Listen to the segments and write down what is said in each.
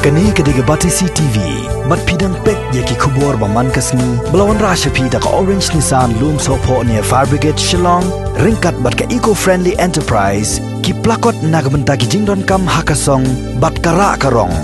Kani kediga Batisi TV, mat pidang pek yaki kubur baman kasni, belawan rasha pida ka Orange Nissan Loom Sopo near Fire Brigade Shillong, ringkat bat ka eco-friendly enterprise, ki plakot nagbenta ki jingdon kam hakasong, bat kara karong.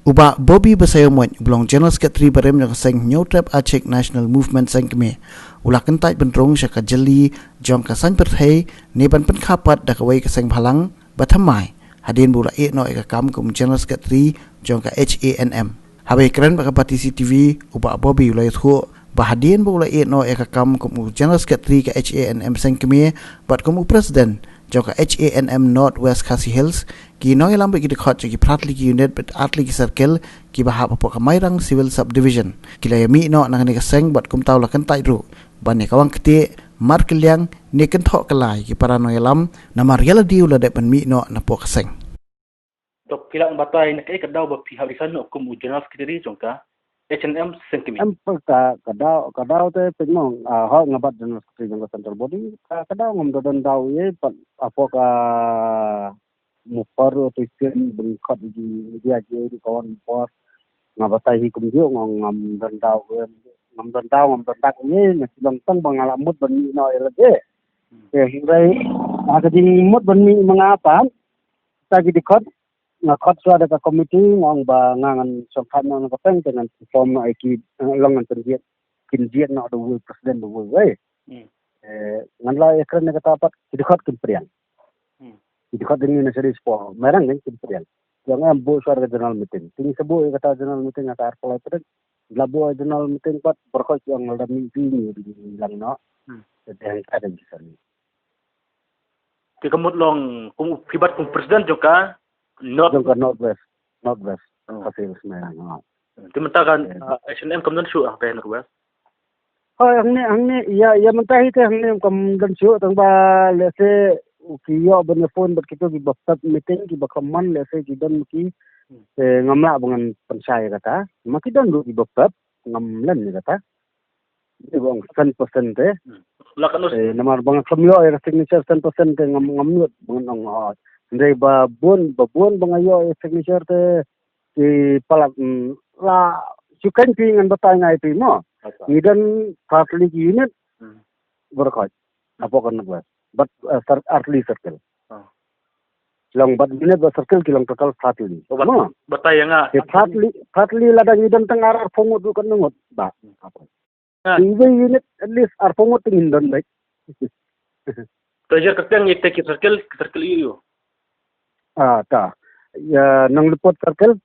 Uba Bobby Basaïawmoit belong General Secretary barem yang Saiñ Nyotrap Aceh National Movement Saiñ keme ulah Kyntait benrung syaka jeli jong ka Saiñ Pyrthei neban penkapat dak away ka Saiñ Phalang batamai Hadien bula Iehnoh ka kam kum General Secretary jong ka Hanm habe keren baka Batisi TV uba Bobby ulah thu ba Hadien bula Iehnoh ka kam kum General Secretary ka Hanm Saiñ keme bat kum President jong ka Hanm North West Khasi Hills ki noy lambe ki dekhot ki pratli ki unit bet atli ki circle ki bahap apa ka Mairang Civil Subdivision ki la yami no nang ni ka Saiñ bat kum taw la Kyntait ru ban ni kawang kete mar kelyang ni kenthok kelai ki para noy lam na mar yala diu la de ban mi no na po ka Saiñ dok kilang batay na kay kadaw ba pihalisan no kum General Secretary jongka Hanm Saiñ kemi kadaw te pengmong ha ngabat General Secretary jongka central body kadaw ngom dodon daw ye apa ka mupar tuikan bengkot di dia je di kawan mupar ngabatai hikum jo ngam dendau ngam dendak ni nasi lontong bangalamut bani no elege hirai ada di mut bani mengapa tadi dikot ngakot suara ka komiti ngong ba ngangan sokhan no kapeng dengan form no iki longan pendiet kindiet no do presiden do we nganla ekran ne kata pat dikot kimprian dikot dengan nasari sport merang kan kimprian jangan bu suara general meeting ting sebu kata general meeting ata arpol itu labu general meeting pat berkot yang ada mimpi ni di lang no dan ada di sana kemud long kum kibat kum presiden juga northwest hasil merang dimentakan Hanm kemudian su apa yang northwest hangni ya mentahi te hangni kemudian su tang ba lese kiyo benefon bat kita di bakat meeting ki bakaman lese ki don ki ngamla bangan pensai kata maki don di bakat ngamlan ni kata ibang 10% te lakanus namar bangan kamyo ya signature 10% te ngamnut bangan ong ndai babon bangayo signature te ki palak la sukan pi ngan batay ngai pi mo ngidan partly unit berkot apa kan buat but earthly circle long but unit ba circle kilang total 40 no batay nga partly ladang idan tengar pomot du kan ngot ba apa unit at least ar pomot tingin don baik treasure kakang yekte ki circle iyo ta ya nang lipot circle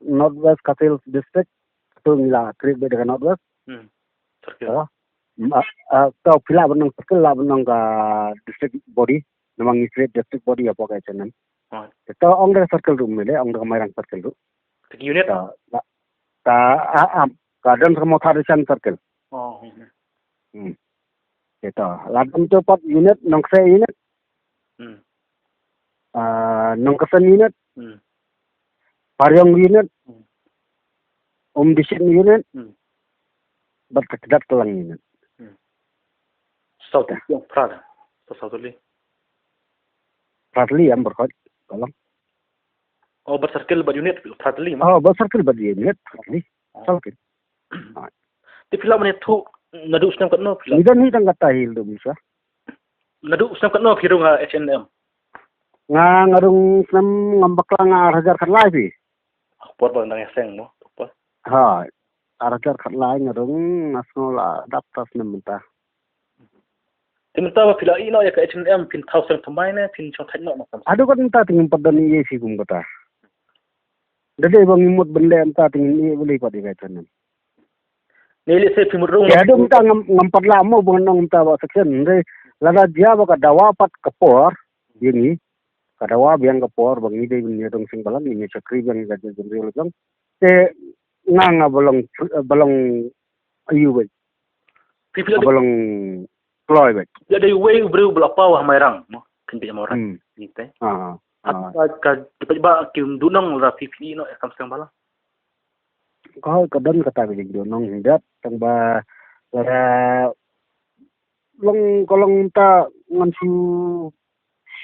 northwest Katil district tu mila create dengan northwest circle kau pila benang circle la benang ka district body namang create district body apa ka chanan to ong da circle room mele ong da Mairang circle ru unit ta garden sama tradition circle itu ladam tu pat unit nong se unit nong kasan unit Paryong unit disin unit berkedat kelang unit South yang Prada Southly yang berkot kalau bersirkel unit Pratli bersirkel unit Pratli okay di film ni tu nadu usnam kat no film idan ni tang kata hil do bisa nadu usnam kat no kirung Hanm ngarung sam ngambakla ngarajar kan lai por bang nang Saiñ mo ha arajar kan lai ngarung nasional adaptas nementa Timenta pila ino ya ka Hanm pin 1000 tamai ne pin chong thai no makam adu kan ta tingin padan ye si kum kata dade bang imut bende anta tingin ye boleh padi ka chanan neli se pimur rung ya adu mta ngampat la mo bang nang mta ba section re lada dia ba ka dawa pat kapor ini kadawa biang kapor bang ni de ni dong sing balang ni chakri bang ga de jendri lang te nga balong ayu ba pipila balong ploy ba ya de way bru blapa wa Mairang mo kinti mo ran ni te ka dipa kim dunong ra pipili no kam sang bala ko kadon kata bi dunong hindat tang ba para long kolong ta ngan su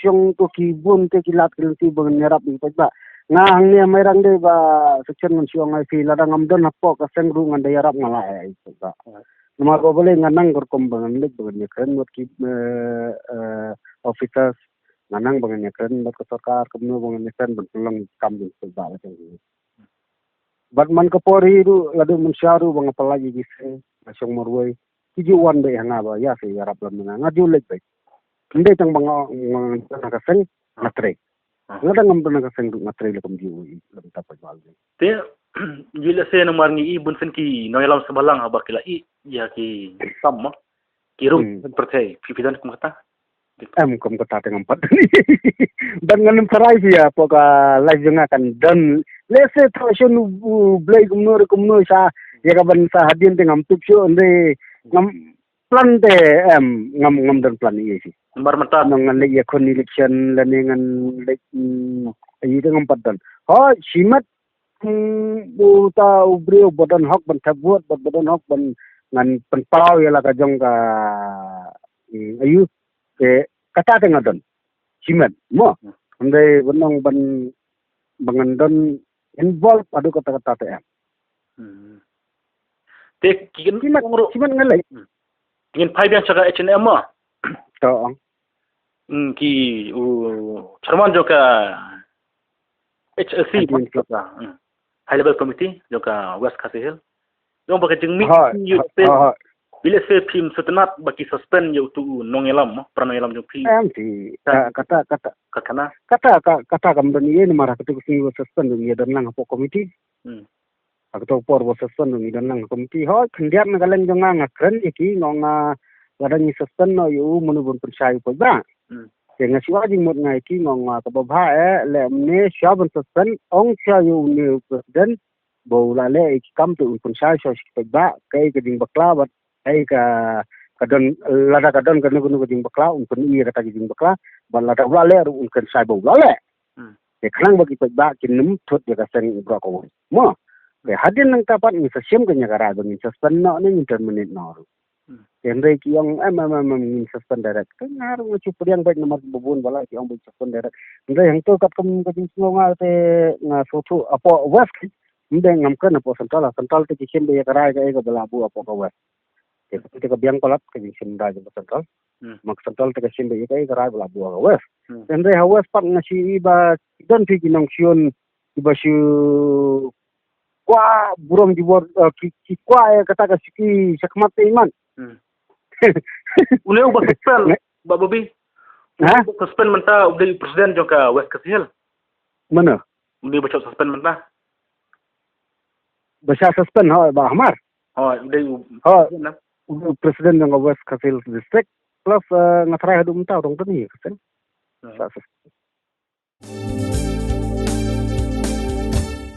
siong to kibun ke kilat kilti bang nyerap ni ba nga hang ni mai rang de ba section ngan siong ai fi ladang amdon hapo ka seng ru ngan de yarap ngala ai ba nama ko boleh nganang gorkom bang lik bang ni kan wat ki officers nganang bang ni kan bat ko sarkar kamno bang ni kan ban tulang kam din ba la teng bat man ka pori ru ladu mensyaru bang apalagi gise siong morwoi tujuan be hanga ba ya fi yarap lam ngaju lek ba Kende tang bang ka seng ngatre. Ngada ngam tang ka seng ngatre le kom jiu lam ta pa wal. Te jila se na marngi I bun sen ki noyalam sebalang ha bakila I ya ki sama ki Rung Pyrthei pipidan kum kata. Kom kata teng empat ni. Dan nganam sarai ya poka live jenga kan dan lese thosho nu blai kumno sa ya ka ban sa Hadien teng am tup syo ande ngam plan de ngam dan plan ni si. Nomor mata nang le ya kon election la ne ngan le yi ngam padan ha simat bu ta ubrio bodan hok ban thabut bodan hok ban ngan penpau ya la ka jong ka ayu ke kata tengah don simat mo ande benong ban bangandon involve adu kata-kata te te kigen simat ngalai kigen pai biang chaga HNM ma to ki chairman jo ka HSC high level committee jo ka West Khasi Hill jo ba ka jingmi yu pe bila se phim setenat baki suspend yo tu nongelam pranoyelam jo phi ti kata kam ni ni mara kata kusi suspend ni dan lang po committee akto por suspend ni dan lang committee ho khendiat na galeng jo nga ngakren iki nonga wadang ni suspend no yu munubun percaya po ba Kaya siwa jing mot ngai ki ngong ka babha le ne siya ban suspend ong siya yu ni president bo la le kam tu pun sai so si ba kai ka ding bakla bat ai ka kadon lada kadon ka nugu ding bakla un pun i ka ding bakla ban lada la le un kan sai bo la le ke khlang bagi ba kin num thot ya ka seng bro ko mo ke Hadien nang tapat ni sa sim ka nya ka ra ban suspend no ni terminate no Henry kiong min suspend direct kan ngaru ngu puriang baik nomor bubun bala kiong baik suspend direct Henry yang tu kat kum ka jing nga te nga sotu apo west ndeng ngam kan apo central te kisim be karai ka bala bu apo ka west te ka biang palat ka jing sim da central mak central te kisim be karai bala bu ka west Henry ha west pat ngasi iba don ti kinong sion iba siu kwa burong jibor ki kwa kata ka siki sakmat iman Ule ubah suspend, Mbak Bobby. Suspend mentah udah presiden juga West Khasi Hill. Mana? Udah baca suspend mentah. Baca suspend ha Mbak Ahmar. Udah presiden juga West Khasi Hill district plus ngatrai hadu mentah dong tu ni kan.